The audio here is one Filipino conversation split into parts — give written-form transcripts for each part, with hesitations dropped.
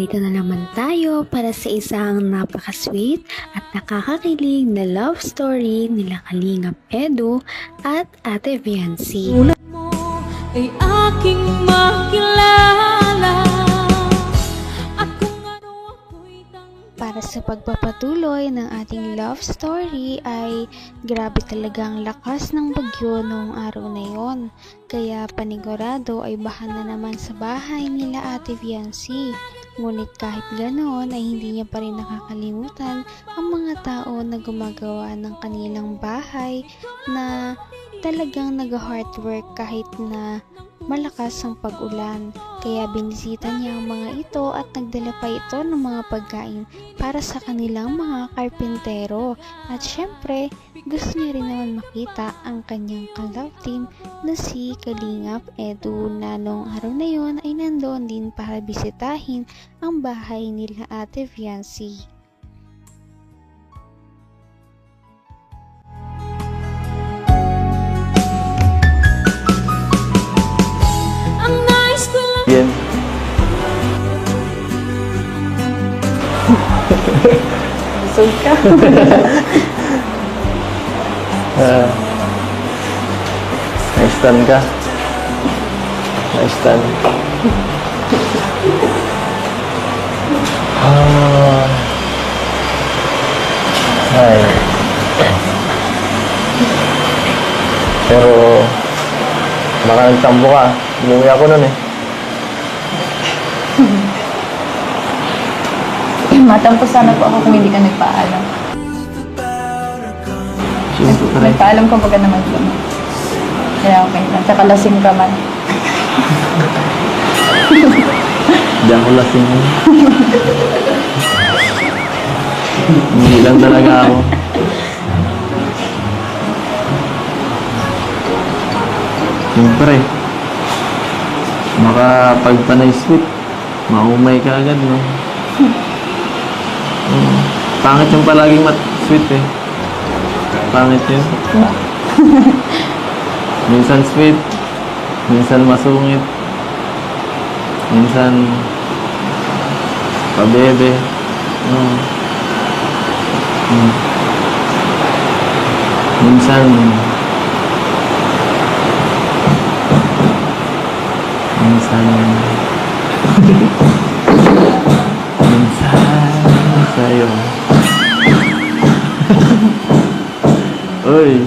narito na naman tayo para sa isang napaka-sweet at nakakakilig na love story nila Kalingap Edu at Ate Viancy. Tulad mo ay aking makilala at kung ano ako'y Para sa pagpapatuloy ng ating love story ay grabe talagang lakas ng bagyo noong araw na yon. Kaya panigurado ay baha na naman sa bahay nila Ate Viancy. Ngunit kahit ganoon ay hindi niya pa rin nakakalimutan ang mga tao na gumagawa ng kanilang bahay na talagang nag-hard work kahit na malakas ang pag-ulan. Kaya binisita niya ang mga ito at nagdala pa ito ng mga pagkain para sa kanilang mga karpintero. At syempre, gusto niya rin naman makita ang kanyang ka-love team na si Kalingap Edu na noong araw na yon ay nandoon din para bisitahin ang bahay nila Ate Viancy. ang nais ko lang. Yan. Busog ka. Na-stun ka. Na-stun. Ay. Pero baka nagtambo ka. Umuwi ako nun eh. Matampo sana po ako kung hindi ka nagpaalam. Siyempre. Nagpaalam ko baga naman ko. Kaya okay lang. Tsaka lasing ka man. Hindi ako lasing. Hindi lang talaga ako. Siyempre. Baka pag panay sweet, maumay ka agad, no? Pangit yung palaging sweet eh. Pangit yun. Minsan sweet, minsan masungit, minsan pabebe. Minsan sa'yo. Uy.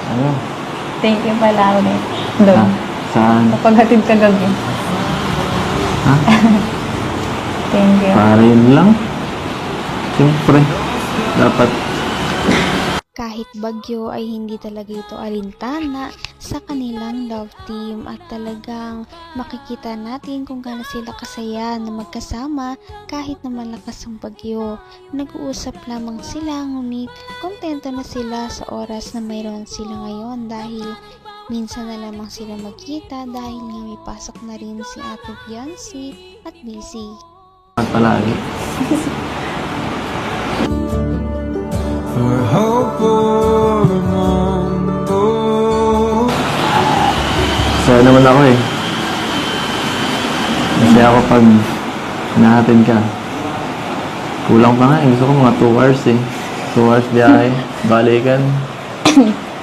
Ano? Thank you pala ulit. Doon. Saan? Napaghatid ka gabi. Ha? Thank you. Para yun lang. Siyempre. Dapat. Kahit bagyo ay hindi talaga ito alintana sa kanilang love team at talagang makikita natin kung gaano sila kasaya na magkasama kahit na malakas ang bagyo. Nag-uusap lamang sila ngunit kontento na sila sa oras na mayroon sila ngayon dahil minsan na lamang sila magkita dahil nga may pasok na rin si Ate Viancy at busy. Palagi. For hope or mundo. Masaya naman ako eh. Masaya ako pag hinahatid ka. Kulang pa nga eh. Gusto ko mga 2 hours eh. 2 hours biyahe. Balikan.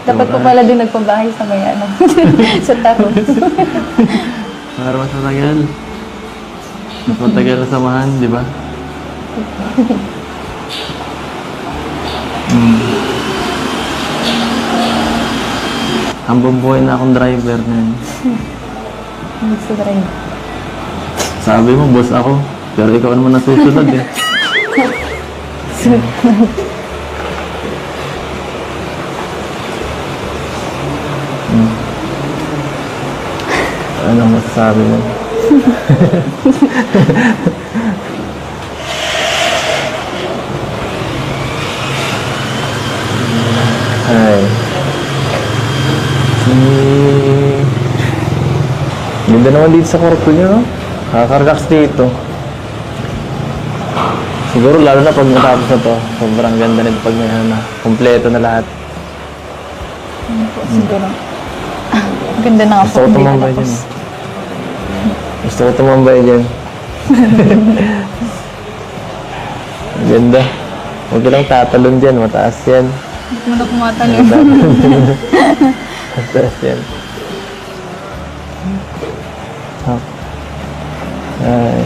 Dapat po pala din nagpabahay sa may ano. Sa taro. Para mas matagal. Mas matagal na samahan, di ba? Hambang buhay na akong driver na yun. Gusto na rin. Sabi mo, boss ako. Pero ikaw naman nasusunod eh. Anong masasabi mo? Ay. Ganda naman dito sa kwarto niyo, no? Nakaka-relax dito. Siguro lalo na pag natapos na to, sobrang ganda nito pag may ano na, kompleto na lahat. Ano po, siguro. Ang ganda na nga Gusto po. ko Hindi tumambay natapos. dyan. Gusto ko tumambay dyan. Ang ganda. Huwag ka lang tatalon dyan. Mataas yan. Hindi mo na kumatalon. Mataas yan. Hop. Ay.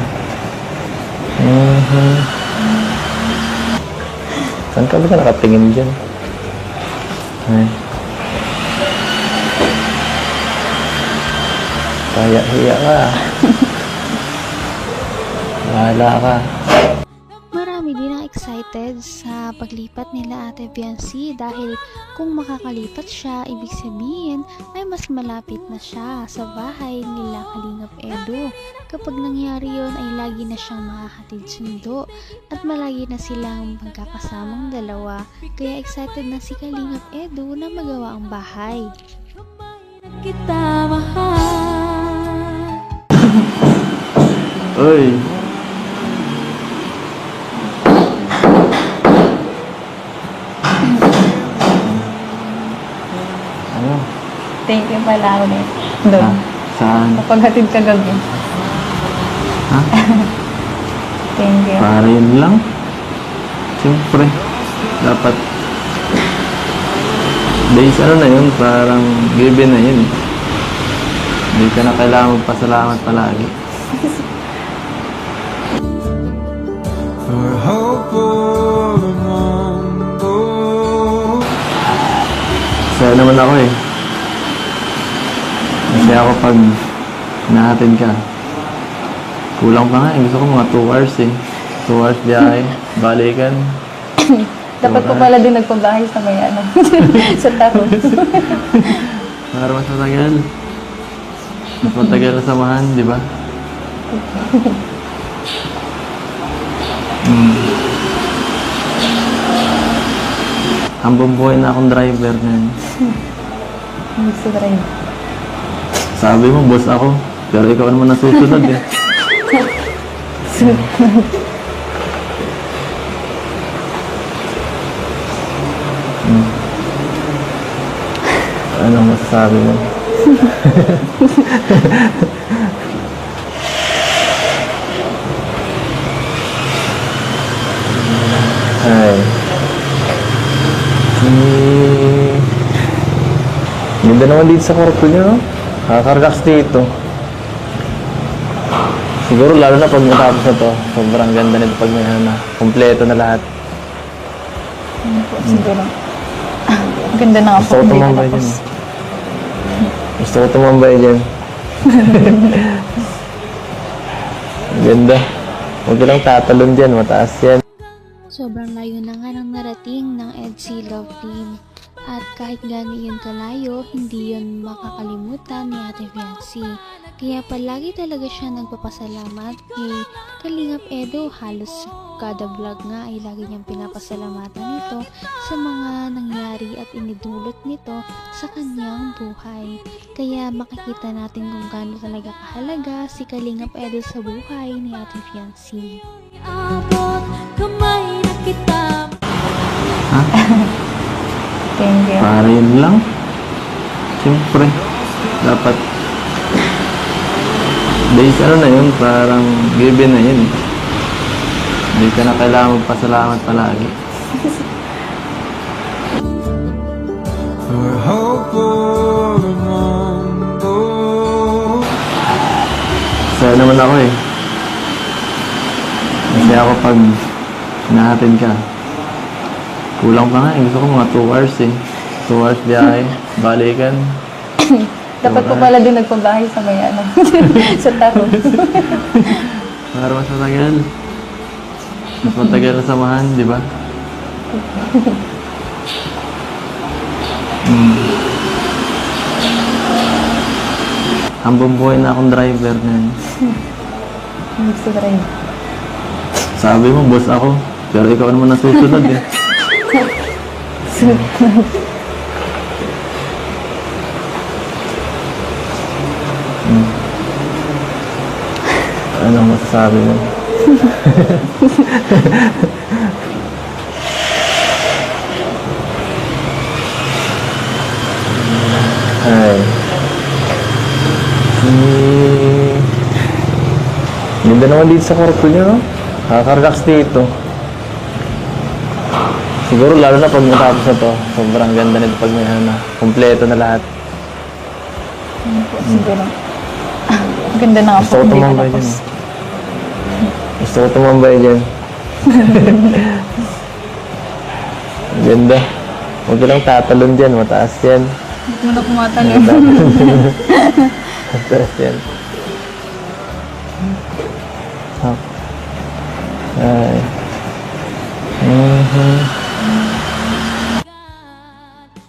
Saan ka ba nakatingin dyan? Ay. Kaya-hiya ka. Bahala ka. Marami din ang excited sa paglipat nila Ate Biancy dahil kung makakalipat siya, ibig sabihin ay mas malapit na siya sa bahay nila Kalingap Edu. Kapag nangyari yon ay lagi na siyang makakatid sundo at malagi na silang magkakasamang dalawa. Kaya excited na si Kalingap Edu na magawa ang bahay. Kita mahal. Uy! Ano? Thank you pala ulit. Doon. Ah, saan? Kapaghatid ka gabi. Ha? Thank you. Para yun lang? Siyempre. Dapat days ano na yun, parang given na yun. Hindi ka na kailangan magpasalamat palagi. For hope for the mundo. Saya naman ako eh. Kasi ako pag nahatid ka, kulang pa nga eh. Gusto ko mga 2 hours eh. 2 hours biyahe, balikan. Dapat po pala din nagpabahay sa may ano. Sa taro. Para mas matagal. Mas matagal na samahan, di ba? Hambang buhay na akong driver ngayon. Gusto drive. Sabi mo, boss ako. Pero ikaw naman nasusunod eh. Ano masasabi mo? Ay. Ganda naman dito sa kwarto niyo, no? Nakaka-relax dito. Siguro lalo na pag natapos na to, sobrang ganda nito pag may ano na, kompleto na lahat. Ano po, siguro. Ang ganda na nga Gusto po. ko Hindi tumambay natapos. dyan. Gusto ko tumambay dyan. Ganda. Huwag ka lang tatalon dyan, mataas yan. Sobrang layo na nga ng narating ng EDC Love Team. At kahit gano'n yun kalayo, hindi yun makakalimutan ni Ate Biancy. Kaya palagi talaga siya nagpapasalamat kay Kalingap Edu. Halos kada vlog nga ay lagi niyang pinapasalamatan ito sa mga nangyari at inidulot nito sa kanyang buhay. Kaya makikita natin kung gaano talaga kahalaga si Kalingap Edu sa buhay ni Ate Biancy. Abot kamay na kita. Thank you. Para yun lang. Siyempre. Dapat days ano na yun, parang given na yun. Hindi ka na kailangan magpasalamat palagi. For hope for the mundo. Saya naman ako eh. Kasi ako pag nahatid ka, kulang pa nga eh. Gusto ko mga 2 hours eh. 2 hours biyahe, balikan. Dapat po pala din nagpabahay sa may ano. Sa taro. Para mas matagal. Mas matagal na samahan, di ba? Hambang buhay na akong driver ngayon. Gusto drive. Sabi mo, boss ako. Pero ikaw naman nasusunod eh. Ano masasabi mo? Ay. Ganda naman dito sa kwarto niyo, no? Nakaka-relax dito. Siguro lalo na pag matapos na to, sobrang ganda nito pag may ano, kompleto na lahat. Yun po, siguro. Ang ganda na nga Gusto po. ko Hindi tumambay natapos. dyan. Gusto ko tumambay dyan. Ang ganda. Huwag ka lang tatalon dyan, mataas yan. Hindi mo na kumatalon. Mataas yan. Ah. Ay.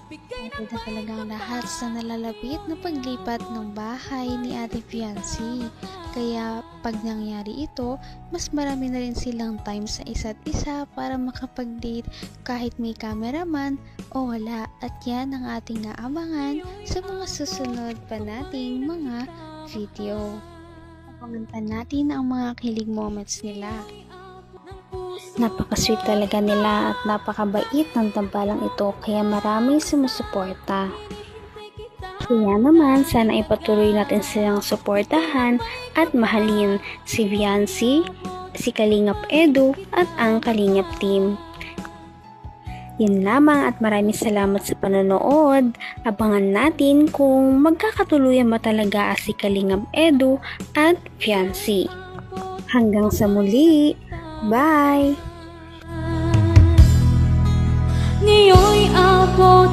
Ito na talagang lahat sa nalalapit na paglipat ng bahay ni Ate Fiancé. Kaya pag nangyari ito, mas marami na rin silang time sa isa't isa para makapag-date kahit may cameraman o wala. At yan ang ating naabangan sa mga susunod pa nating mga video. Abangan pa natin ang mga kilig moments nila. Napaka-sweet talaga nila at napakabait ng tambalang ito kaya maraming sumusuporta. Kaya naman sana ipatuloy natin silang suportahan at mahalin si Fiancé, si Kalingap Edu at ang Kalingap team. Yun lamang at maraming salamat sa panonood. Abangan natin kung magkakatuluyan ba talaga si Kalingap Edu at Fiancé. Hanggang sa muli! Bye! Ngayon'y abot